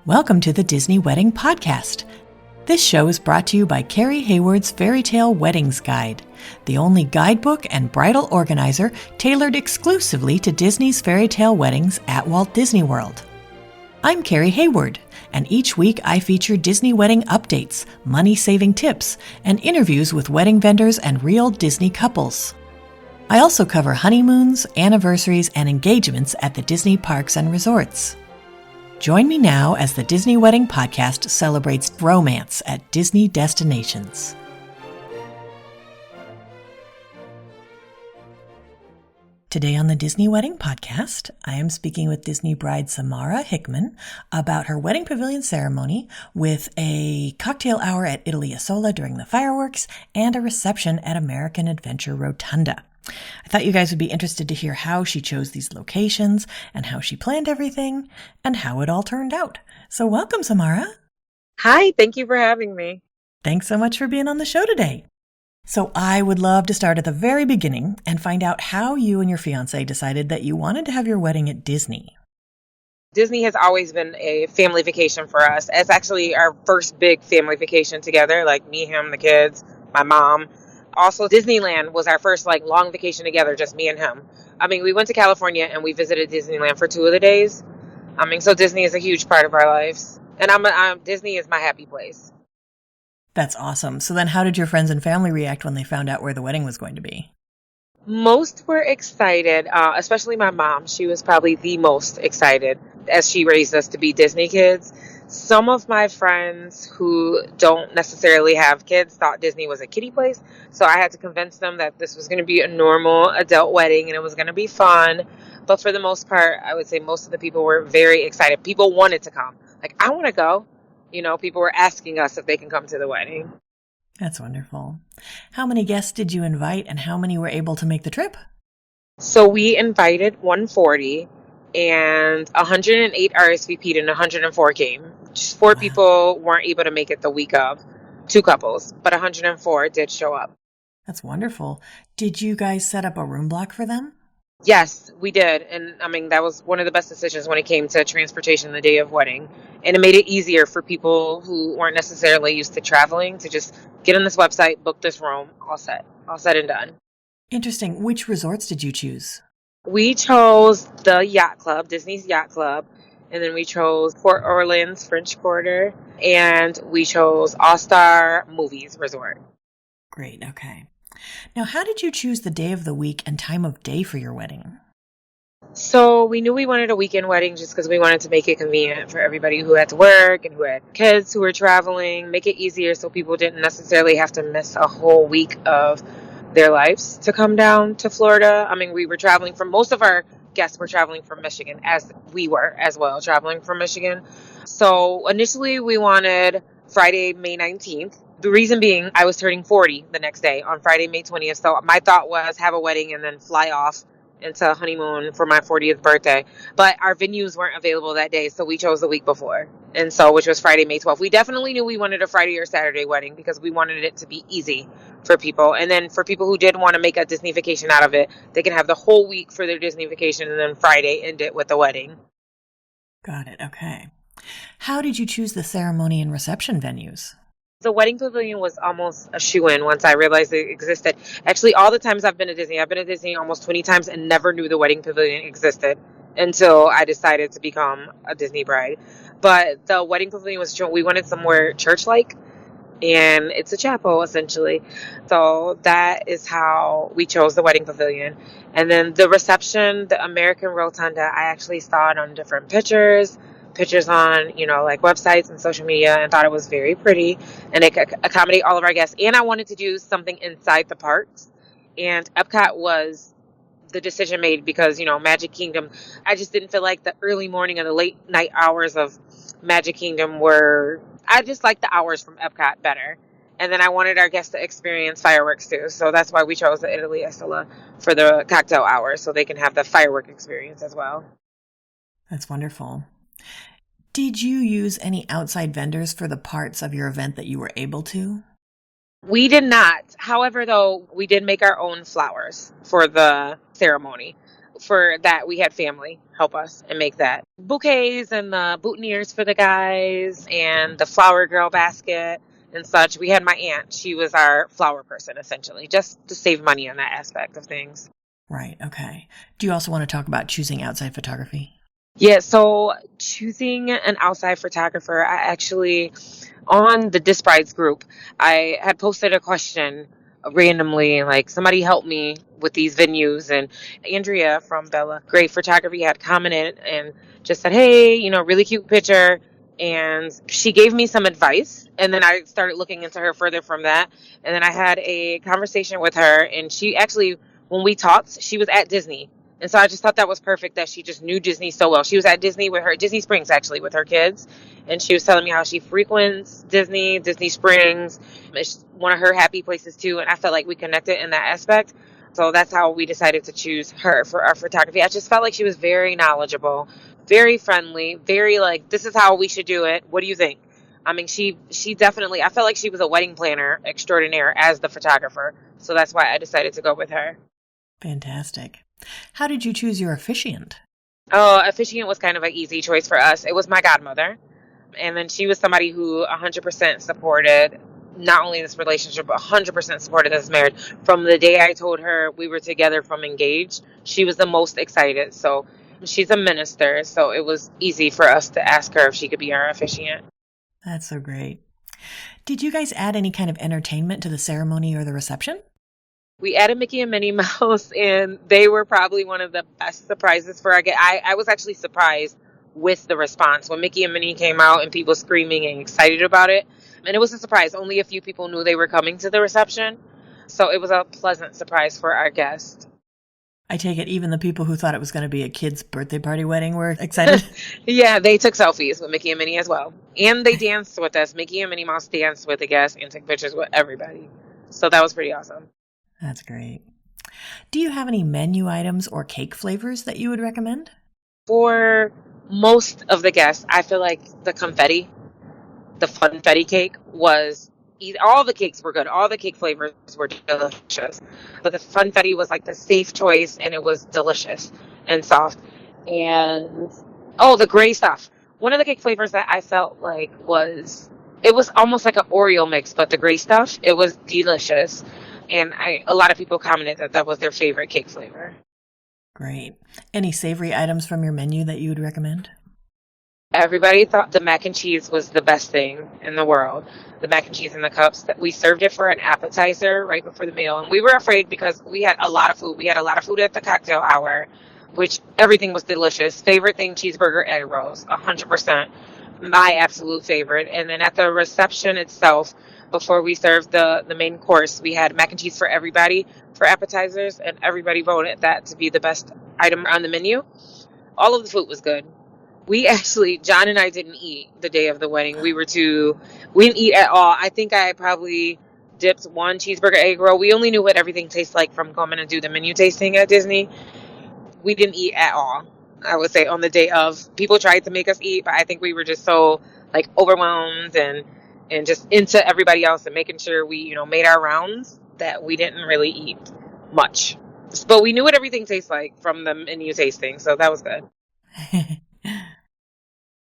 Welcome to the Disney Wedding Podcast. This show is brought to you by Carrie Hayward's Fairy Tale Weddings Guide, the only guidebook and bridal organizer tailored exclusively to Disney's fairy tale weddings at Walt Disney World. I'm Carrie Hayward, and each week I feature Disney wedding updates, money-saving tips, and interviews with wedding vendors and real Disney couples. I also cover honeymoons, anniversaries, and engagements at the Disney parks and resorts. Join me now as the Disney Wedding Podcast celebrates romance at Disney destinations. Today on the Disney Wedding Podcast, I am speaking with Disney bride Samara Hickman about her wedding pavilion ceremony with a cocktail hour at Isola during the fireworks and a reception at American Adventure Rotunda. I thought you guys would be interested to hear how she chose these locations and how she planned everything and how it all turned out. So welcome, Samara. Hi, thank you for having me. Thanks so much for being on the show today. So I would love to start at the very beginning and find out how you and your fiancé decided that you wanted to have your wedding at Disney. Disney has always been a family vacation for us. It's actually our first big family vacation together, like me, him, the kids, my mom. Also, Disneyland was our first long vacation together, just me and him. We went to California and we visited Disneyland for 2 of the days. So Disney is a huge part of our lives. And Disney is my happy place. That's awesome. So then how did your friends and family react when they found out where the wedding was going to be? Most were excited, especially my mom. She was probably the most excited as she raised us to be Disney kids. Some of my friends who don't necessarily have kids thought Disney was a kiddie place. So I had to convince them that this was going to be a normal adult wedding and it was going to be fun. But for the most part, I would say most of the people were very excited. People wanted to come. I want to go. People were asking us if they can come to the wedding. That's wonderful. How many guests did you invite and how many were able to make the trip? So we invited 140 and 108 RSVP'd and 104 came. Just 4 people weren't able to make it the week of, 2 couples, but 104 did show up. That's wonderful. Did you guys set up a room block for them? Yes, we did. And that was one of the best decisions when it came to transportation the day of wedding. And it made it easier for people who weren't necessarily used to traveling to just get on this website, book this room, all set and done. Interesting. Which resorts did you choose? We chose the Yacht Club, Disney's Yacht Club. And then we chose Port Orleans French Quarter. And we chose All-Star Movies Resort. Great. Okay. Now, how did you choose the day of the week and time of day for your wedding? So we knew we wanted a weekend wedding just because we wanted to make it convenient for everybody who had to work and who had kids who were traveling, make it easier so people didn't necessarily have to miss a whole week of their lives to come down to Florida. We were traveling from, most of our guests were traveling from Michigan, as we were as well, traveling from Michigan. So initially we wanted Friday, May 19th. The reason being I was turning 40 the next day on Friday, May 20th. So my thought was have a wedding and then fly off into a honeymoon for my 40th birthday. But our venues weren't available that day. So we chose the week before. And so, which was Friday, May 12th. We definitely knew we wanted a Friday or Saturday wedding because we wanted it to be easy for people. And then for people who did want to make a Disney vacation out of it, they can have the whole week for their Disney vacation and then Friday end it with a wedding. Got it. Okay. How did you choose the ceremony and reception venues? The wedding pavilion was almost a shoo-in once I realized it existed. Actually, all the times I've been to Disney almost 20 times and never knew the wedding pavilion existed until I decided to become a Disney bride. But the wedding pavilion we wanted somewhere church-like, and it's a chapel, essentially. So that is how we chose the wedding pavilion. And then the reception, the American Rotunda, I actually saw it on different pictures on, websites and social media, and thought it was very pretty and it could accommodate all of our guests. And I wanted to do something inside the parks. And EPCOT was the decision made because, Magic Kingdom, I just didn't feel like the early morning and the late night hours of Magic Kingdom I just liked the hours from EPCOT better. And then I wanted our guests to experience fireworks too. So that's why we chose the Italy Isola for the cocktail hour so they can have the firework experience as well. That's wonderful. Did you use any outside vendors for the parts of your event that you were able to? We did not. However, though, we did make our own flowers for the ceremony. for that, we had family help us and make that. Bouquets and the boutonnieres for the guys and the flower girl basket and such. We had my aunt. She was our flower person, essentially, just to save money on that aspect of things. Right. Okay. Do you also want to talk about choosing outside photography? Yeah, so choosing an outside photographer, I actually, on the Dis Brides group, I had posted a question randomly, like, somebody help me with these venues. And Andrea from Bella Great Photography had commented and just said, hey, really cute picture. And she gave me some advice. And then I started looking into her further from that. And then I had a conversation with her. And she actually, when we talked, she was at Disney. And so I just thought that was perfect that she just knew Disney so well. She was at Disney Disney Springs actually with her kids. And she was telling me how she frequents Disney Springs. It's one of her happy places too. And I felt like we connected in that aspect. So that's how we decided to choose her for our photography. I just felt like she was very knowledgeable, very friendly, very like, this is how we should do it. What do you think? I mean, she definitely, I felt like she was a wedding planner extraordinaire as the photographer. So that's why I decided to go with her. Fantastic. How did you choose your officiant? Oh, officiant was kind of an easy choice for us. It was my godmother. And then she was somebody who 100% supported not only this relationship, but 100% supported this marriage. From the day I told her we were together from engaged, she was the most excited. So she's a minister, so it was easy for us to ask her if she could be our officiant. That's so great. Did you guys add any kind of entertainment to the ceremony or the reception? We added Mickey and Minnie Mouse, and they were probably one of the best surprises for our guest. I was actually surprised with the response when Mickey and Minnie came out and people screaming and excited about it. And it was a surprise. Only a few people knew they were coming to the reception. So it was a pleasant surprise for our guests. I take it even the people who thought it was going to be a kid's birthday party wedding were excited? Yeah, they took selfies with Mickey and Minnie as well. And they danced with us. Mickey and Minnie Mouse danced with the guests and took pictures with everybody. So that was pretty awesome. That's great. Do you have any menu items or cake flavors that you would recommend? For most of the guests, I feel like the funfetti cake was, all the cakes were good. All the cake flavors were delicious. But the funfetti was like the safe choice, and it was delicious and soft. And, the gray stuff. One of the cake flavors that I felt like it was almost like an Oreo mix, but the gray stuff, it was delicious. And a lot of people commented that was their favorite cake flavor. Great. Any savory items from your menu that you would recommend? Everybody thought the mac and cheese was the best thing in the world. The mac and cheese in the cups. That we served it for an appetizer right before the meal. And we were afraid because we had a lot of food. We had a lot of food at the cocktail hour, which everything was delicious. Favorite thing, cheeseburger, egg rolls, 100%. My absolute favorite. And then at the reception itself, before we served the main course, we had mac and cheese for everybody for appetizers, and everybody voted that to be the best item on the menu. All of the food was good. We actually, John and I didn't eat the day of the wedding. We didn't eat at all. I think I probably dipped one cheeseburger egg roll. We only knew what everything tastes like from coming to do the menu tasting at Disney. We didn't eat at all. I would say on the day of, people tried to make us eat, but I think we were just so like overwhelmed and just into everybody else and making sure we, made our rounds that we didn't really eat much. But we knew what everything tastes like from the menu tasting, so that was good.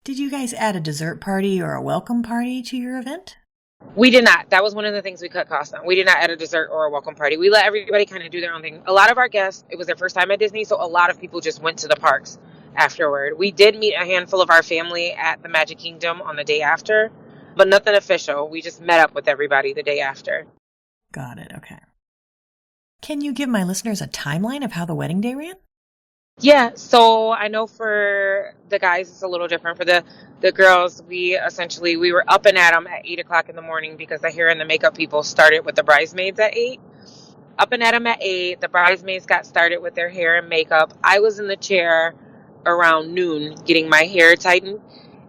Did you guys add a dessert party or a welcome party to your event? We did not. That was one of the things we cut costs on. We did not add a dessert or a welcome party. We let everybody kind of do their own thing. A lot of our guests, it was their first time at Disney, so a lot of people just went to the parks afterward. We did meet a handful of our family at the Magic Kingdom on the day after, but nothing official. We just met up with everybody the day after. Got it. Okay. Can you give my listeners a timeline of how the wedding day ran? Yeah, so I know for the guys it's a little different. For the girls, we were up and at them at 8 o'clock in the morning because the hair and the makeup people started with the bridesmaids at 8. Up and at them at 8, the bridesmaids got started with their hair and makeup. I was in the chair around noon getting my hair tightened,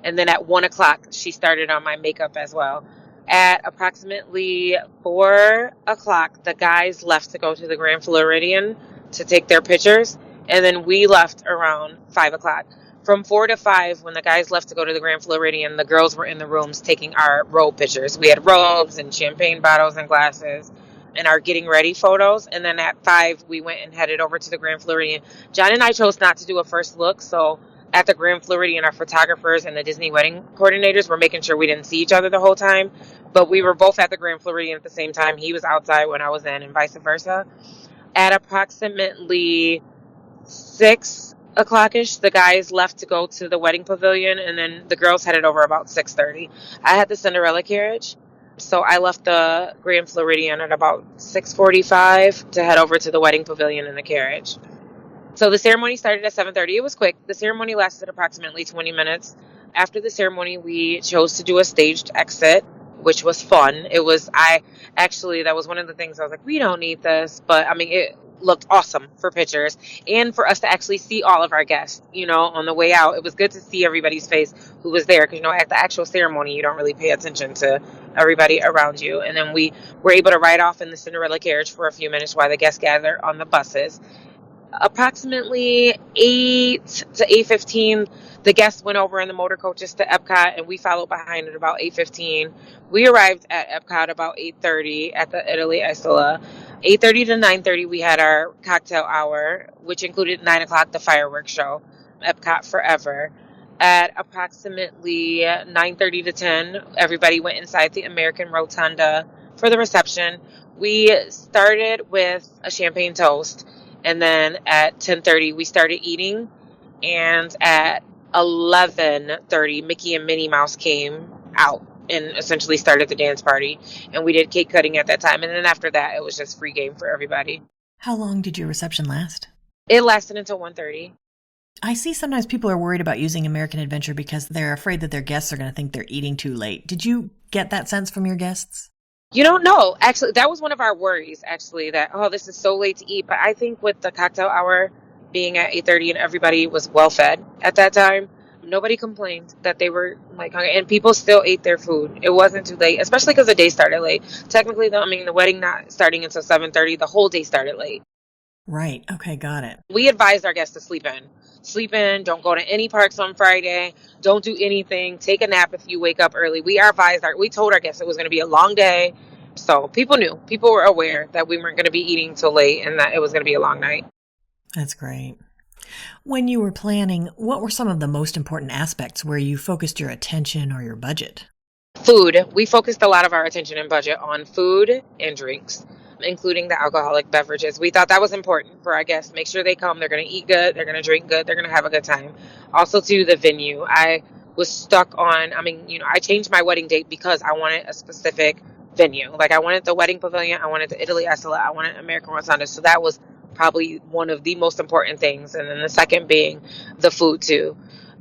and then at 1 o'clock she started on my makeup as well. At approximately 4 o'clock, the guys left to go to the Grand Floridian to take their pictures. And then we left around 5 o'clock. From 4 to 5, when the guys left to go to the Grand Floridian, the girls were in the rooms taking our robe pictures. We had robes and champagne bottles and glasses. and our getting ready photos. And then at 5, we went and headed over to the Grand Floridian. John and I chose not to do a first look. So at the Grand Floridian, our photographers and the Disney wedding coordinators were making sure we didn't see each other the whole time. But we were both at the Grand Floridian at the same time. He was outside when I was in, and vice versa. At approximately 6 o'clock-ish, the guys left to go to the wedding pavilion, and then the girls headed over about 6:30. I had the Cinderella carriage, so I left the Grand Floridian at about 6:45 to head over to the wedding pavilion in the carriage. So the ceremony started at 7:30. It was quick. The ceremony lasted approximately 20 minutes. After the ceremony, we chose to do a staged exit, which was fun. That was one of the things I was like, we don't need this. But I mean, it looked awesome for pictures and for us to actually see all of our guests, on the way out. It was good to see everybody's face who was there because, at the actual ceremony, you don't really pay attention to everybody around you. And then we were able to ride off in the Cinderella carriage for a few minutes while the guests gathered on the buses. Approximately 8 to 8:15, the guests went over in the motor coaches to EPCOT, and we followed behind at about 8:15. We arrived at EPCOT about 8:30 at the Italy Isola. 8:30 to 9:30, we had our cocktail hour, which included 9 o'clock, the fireworks show, EPCOT Forever. At approximately 9:30 to 10, everybody went inside the American Rotunda for the reception. We started with a champagne toast. And then at 10:30, we started eating. And at 11:30, Mickey and Minnie Mouse came out and essentially started the dance party. And we did cake cutting at that time. And then after that, it was just free game for everybody. How long did your reception last? It lasted until 1:30. I see sometimes people are worried about using American Adventure because they're afraid that their guests are going to think they're eating too late. Did you get that sense from your guests? No. Actually, that was one of our worries, that, this is so late to eat. But I think with the cocktail hour being at 8:30 and everybody was well fed at that time, nobody complained that they were hungry. And people still ate their food. It wasn't too late, especially because the day started late. Technically, though, the wedding not starting until 7:30, the whole day started late. Right. Okay, got it. We advised our guests to sleep in. Don't go to any parks on Friday. Don't do anything. Take a nap if you wake up early. We told our guests it was going to be a long day. So people knew. People were aware that we weren't going to be eating till late and that it was going to be a long night. That's great. When you were planning, what were some of the most important aspects where you focused your attention or your budget? Food. We focused a lot of our attention and budget on food and drinks, including the alcoholic beverages. We thought that was important for our guests. Make sure they come. They're going to eat good. They're going to drink good. They're going to have a good time. Also, to the venue. I was stuck on, I changed my wedding date because I wanted a specific venue. I wanted the wedding pavilion. I wanted the Italy Isola. I wanted American Rotunda. So that was probably one of the most important things. And then the second being the food, too.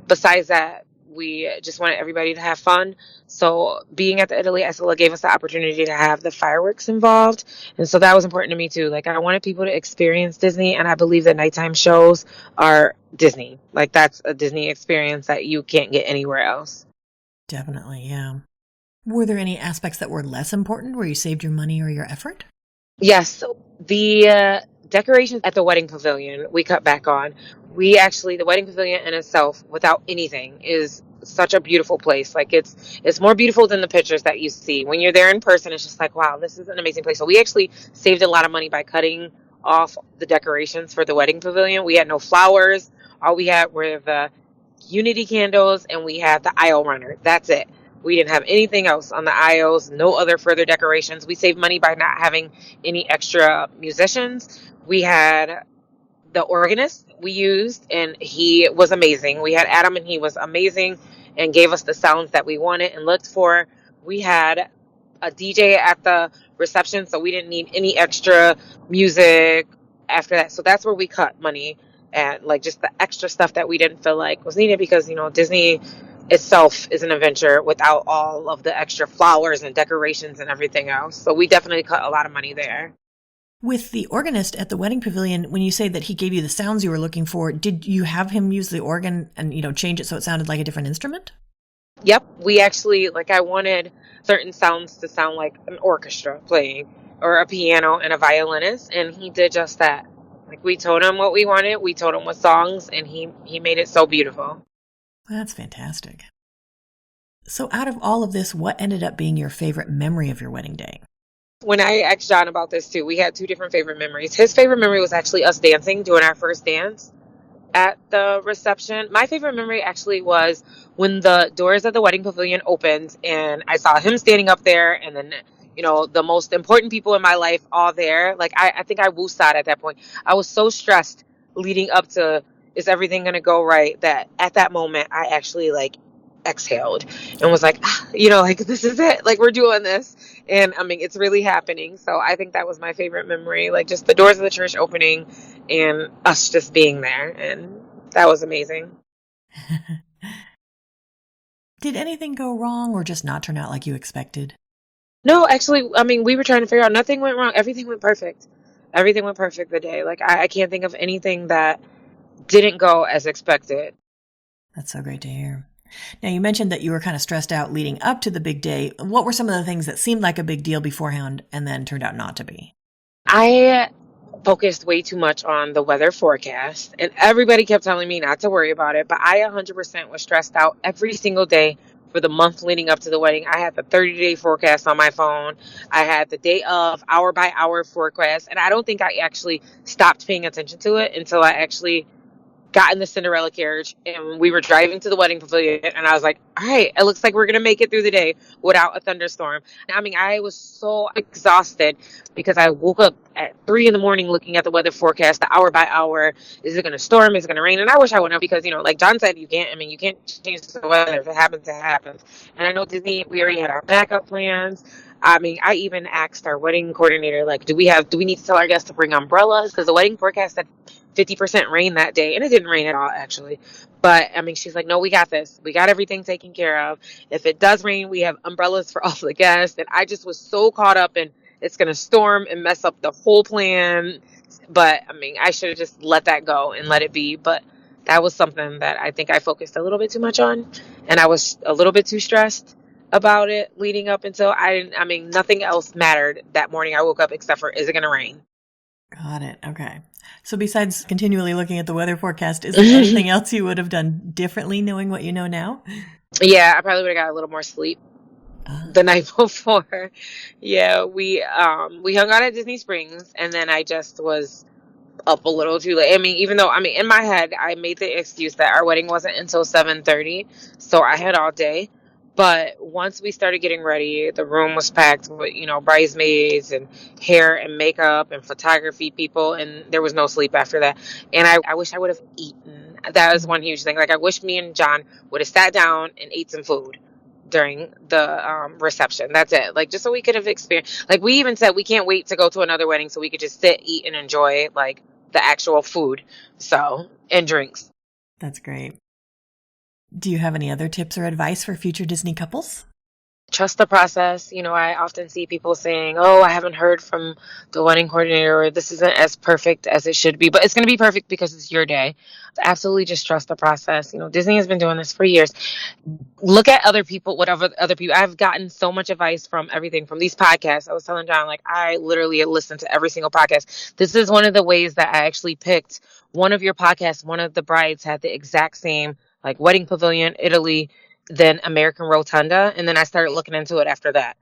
Besides that, we just wanted everybody to have fun. So being at the Italy Isola gave us the opportunity to have the fireworks involved. And so that was important to me too. I wanted people to experience Disney, and I believe that nighttime shows are Disney. That's a Disney experience that you can't get anywhere else. Definitely, yeah. Were there any aspects that were less important where you saved your money or your effort? Yes. The decorations at the wedding pavilion we cut back on. The wedding pavilion in itself, without anything, is such a beautiful place. It's more beautiful than the pictures that you see. When you're there in person, it's just wow, this is an amazing place. So we actually saved a lot of money by cutting off the decorations for the wedding pavilion. We had no flowers. All we had were the unity candles, and we had the aisle runner. That's it. We didn't have anything else on the aisles, no other further decorations. We saved money by not having any extra musicians. We had the organist we used, and he was amazing. We had Adam, and he was amazing and gave us the sounds that we wanted and looked for. We had a DJ at the reception, so we didn't need any extra music after that. So that's where we cut money at, just the extra stuff that we didn't feel like was needed, because Disney itself is an adventure without all of the extra flowers and decorations and everything else. So we definitely cut a lot of money there. With the organist at the wedding pavilion, when you say that he gave you the sounds you were looking for, did you have him use the organ and, change it so it sounded like a different instrument? Yep. We actually, I wanted certain sounds to sound like an orchestra playing, or a piano and a violinist, and he did just that. We told him what we wanted, we told him what songs, and he made it so beautiful. That's fantastic. So out of all of this, what ended up being your favorite memory of your wedding day? When I asked John about this too, we had two different favorite memories. His favorite memory was actually us dancing, doing our first dance at the reception. My favorite memory actually was when the doors of the wedding pavilion opened and I saw him standing up there, and then, the most important people in my life all there. Like, I think I woosad at that point. I was so stressed leading up to, is everything going to go right, that at that moment I actually like exhaled and was like, like, this is it. Like, we're doing this. And I mean, it's really happening. So I think that was my favorite memory, like just the doors of the church opening and us just being there. And that was amazing. Did anything go wrong or just not turn out like you expected? No, actually, I mean, we were trying to figure out, nothing went wrong. Everything went perfect. Everything went perfect the day. Like, I can't think of anything that didn't go as expected. That's so great to hear. Now, you mentioned that you were kind of stressed out leading up to the big day. What were some of the things that seemed like a big deal beforehand and then turned out not to be? I focused way too much on the weather forecast, and everybody kept telling me not to worry about it, but I 100% was stressed out every single day for the month leading up to the wedding. I had the 30-day forecast on my phone. I had the day of hour by hour forecast, and I don't think I actually stopped paying attention to it until I actually got in the Cinderella carriage and we were driving to the wedding pavilion, and I was like, all right, it looks like we're gonna make it through the day without a thunderstorm. I mean, I was so exhausted because I woke up at 3 in the morning looking at the weather forecast, the hour by hour. Is it gonna storm? Is it gonna rain? And I wish I would know, because like John said, you can't change the weather. If it happens, it happens. And I know Disney, we already had our backup plans. I mean, I even asked our wedding coordinator, like, do we need to tell our guests to bring umbrellas? Because the wedding forecast said 50% rain that day, and it didn't rain at all, actually. But I mean, she's like, no, we got this. We got everything taken care of. If it does rain, we have umbrellas for all the guests. And I just was so caught up in it's going to storm and mess up the whole plan. But I mean, I should have just let that go and let it be. But that was something that I think I focused a little bit too much on, and I was a little bit too stressed about it leading up until I mean, nothing else mattered that morning. I woke up except for, is it going to rain? Got it. Okay. So besides continually looking at the weather forecast, is there anything else you would have done differently knowing what you know now? Yeah, I probably would have got a little more sleep the night before. Yeah, we hung out at Disney Springs, and then I just was up a little too late. I mean, even though, in my head, I made the excuse that our wedding wasn't until 7:30, so I had all day. But once we started getting ready, the room was packed with, bridesmaids and hair and makeup and photography people, and there was no sleep after that. And I wish I would have eaten. That was one huge thing. Like, I wish me and John would have sat down and ate some food during the reception. That's it. Like, just so we could have experienced, like, we even said we can't wait to go to another wedding so we could just sit, eat, and enjoy, like, the actual food, and drinks. That's great. Do you have any other tips or advice for future Disney couples? Trust the process. I often see people saying, oh, I haven't heard from the wedding coordinator, or this isn't as perfect as it should be, but it's going to be perfect because it's your day. Absolutely, just trust the process. Disney has been doing this for years. Look at other people, whatever other people. I've gotten so much advice from everything from these podcasts. I was telling John, like, I literally listen to every single podcast. This is one of the ways that I actually picked one of your podcasts. One of the brides had the exact same, like, wedding pavilion, Italy, then American Rotunda. And then I started looking into it after that.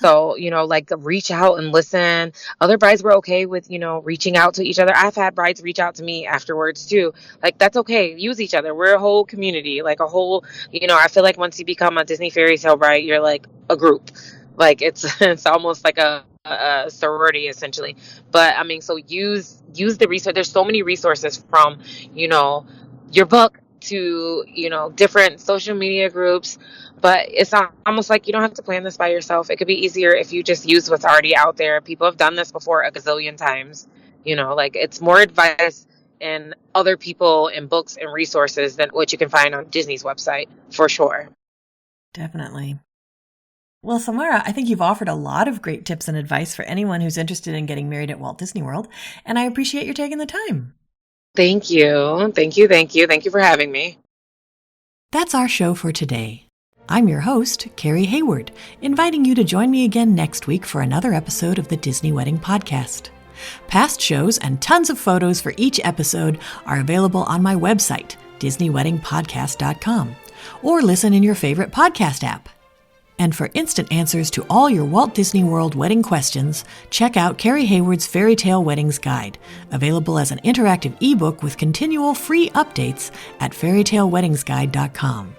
So, like, reach out and listen. Other brides were okay with, reaching out to each other. I've had brides reach out to me afterwards too. Like, that's okay. Use each other. We're a whole community, like a whole, I feel like once you become a Disney fairy tale bride, you're like a group. Like, it's almost like a sorority essentially. But I mean, so use the resource. There's so many resources from, your book to, different social media groups, but it's almost like you don't have to plan this by yourself. It could be easier if you just use what's already out there. People have done this before a gazillion times, like, it's more advice and other people and books and resources than what you can find on Disney's website, for sure. Definitely. Well, Samara, I think you've offered a lot of great tips and advice for anyone who's interested in getting married at Walt Disney World, and I appreciate your taking the time. Thank you. Thank you. Thank you. Thank you for having me. That's our show for today. I'm your host, Carrie Hayward, inviting you to join me again next week for another episode of the Disney Wedding Podcast. Past shows and tons of photos for each episode are available on my website, DisneyWeddingPodcast.com, or listen in your favorite podcast app. And for instant answers to all your Walt Disney World wedding questions, check out Carrie Hayward's Fairy Tale Weddings Guide, available as an interactive ebook with continual free updates at fairytaleweddingsguide.com.